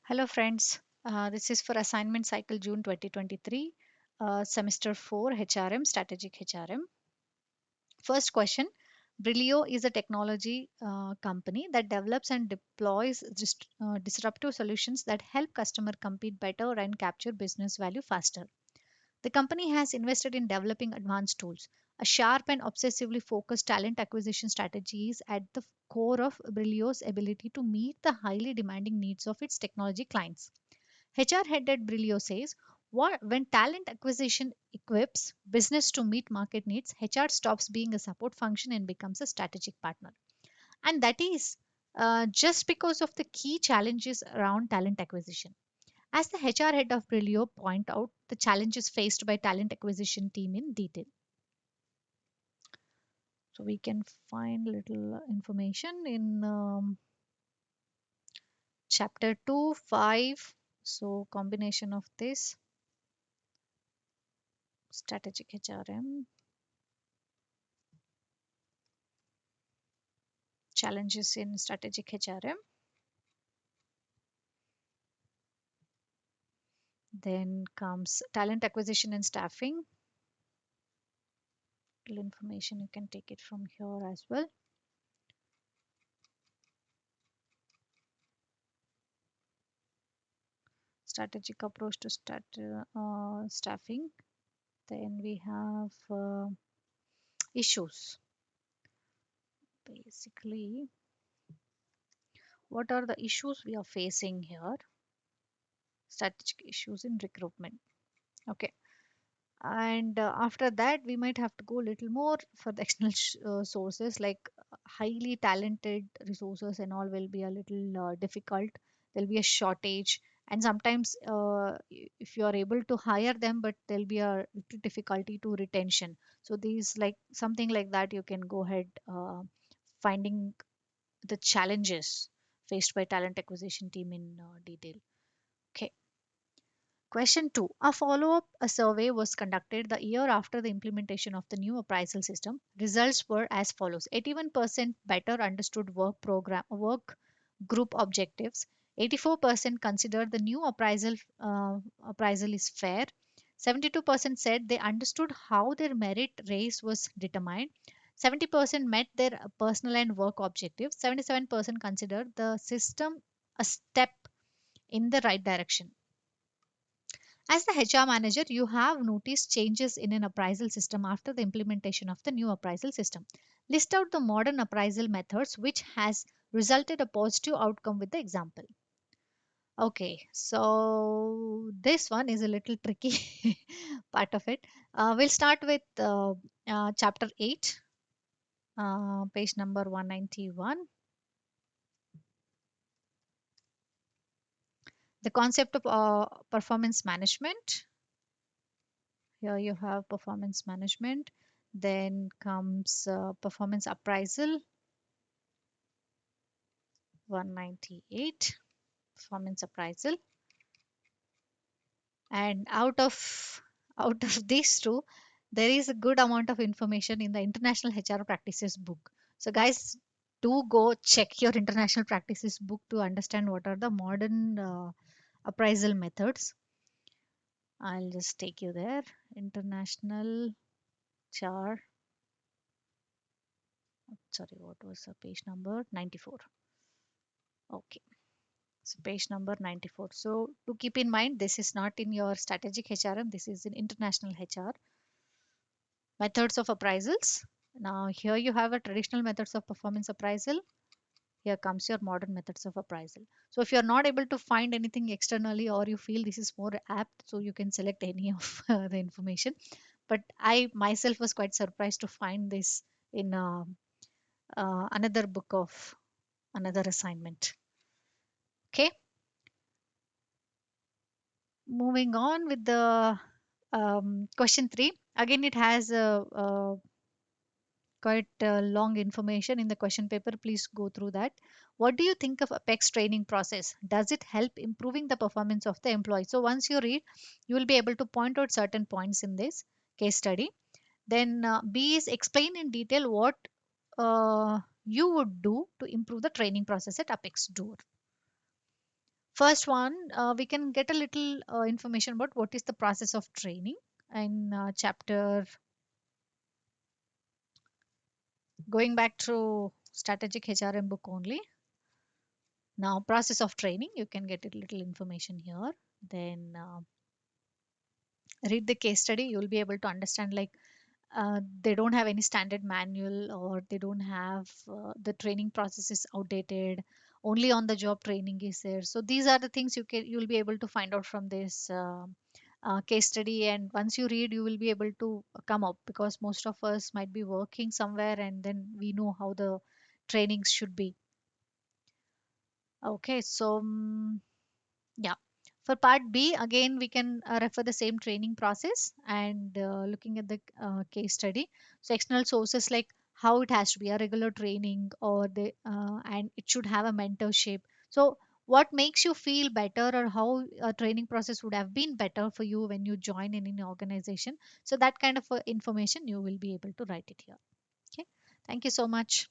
Hello friends, this is for assignment cycle June 2023, semester 4 HRM, strategic HRM. First question, Brilio is a technology company that develops and deploys disruptive solutions that help customer compete better and capture business value faster. The company has invested in developing advanced tools. A sharp and obsessively focused talent acquisition strategy is at the core of Brilio's ability to meet the highly demanding needs of its technology clients. HR head at Brilio says, when talent acquisition equips business to meet market needs, HR stops being a support function and becomes a strategic partner. And that is just because of the key challenges around talent acquisition. As the HR head of Brilio point out the challenges faced by talent acquisition team in detail. So we can find little information in chapter 2, 5. So combination of this strategic HRM, challenges in strategic HRM. Then comes talent acquisition and staffing. Little information you can take it from here as well. Strategic approach to staffing. Then we have issues. Basically, what are the issues we are facing here? Strategic issues in recruitment. Okay. And after that, we might have to go a little more for the external sources like highly talented resources and all will be a little difficult. There'll be a shortage, and sometimes if you are able to hire them, but there'll be a little difficulty to retention. So these like something like that, you can go ahead finding the challenges faced by talent acquisition team in detail. Okay. Question 2. A follow up a survey was conducted the year after the implementation of the new appraisal system. Results were as follows: 81% better understood work group objectives, 84% considered the new appraisal is fair, 72% said they understood how their merit raise was determined, 70% met their personal and work objectives, 77% considered the system a step in the right direction. As the HR manager, you have noticed changes in an appraisal system after the implementation of the new appraisal system. List out the modern appraisal methods which has resulted a positive outcome with the example. Okay, so this one is a little tricky part of it. We'll start with chapter 8, page number 191. The concept of performance management. Here you have performance management. Then comes performance appraisal, 198, performance appraisal. And out of these two, there is a good amount of information in the International HR Practices book. So guys, do go check your International Practices book to understand what are the modern appraisal methods. I'll just take you there. International HR. Sorry, what was the page number? 94. Okay. So page number 94. So to keep in mind, this is not in your strategic HRM. This is in international HR. Methods of appraisals. Now here you have a traditional methods of performance appraisal. Here comes your modern methods of appraisal. So if you're not able to find anything externally or you feel this is more apt, so you can select any of the information. But I myself was quite surprised to find this in another book of another assignment. Okay. Moving on with the question 3. Again, it has quite long information in the question paper. Please go through that. What do you think of Apex training process? Does it help improving the performance of the employee? So once you read, you will be able to point out certain points in this case study. Then B is explain in detail what you would do to improve the training process at Apex Door. First one, we can get a little information about what is the process of training in chapter, going back to strategic HRM book only. Now, process of training, you can get a little information here. Then read the case study. You'll be able to understand, like, they don't have any standard manual, or they don't have the training process is outdated. Only on the job training is there. So these are the things you'll be able to find out from this case study. And once you read, you will be able to come up, because most of us might be working somewhere, and then we know how the trainings should be. Okay, so yeah. For part B, again, we can refer the same training process, and looking at the case study. So external sources, like how it has to be a regular training, or the and it should have a mentorship. So what makes you feel better, or how a training process would have been better for you when you join in an organization. So that kind of information you will be able to write it here. Okay. Thank you so much.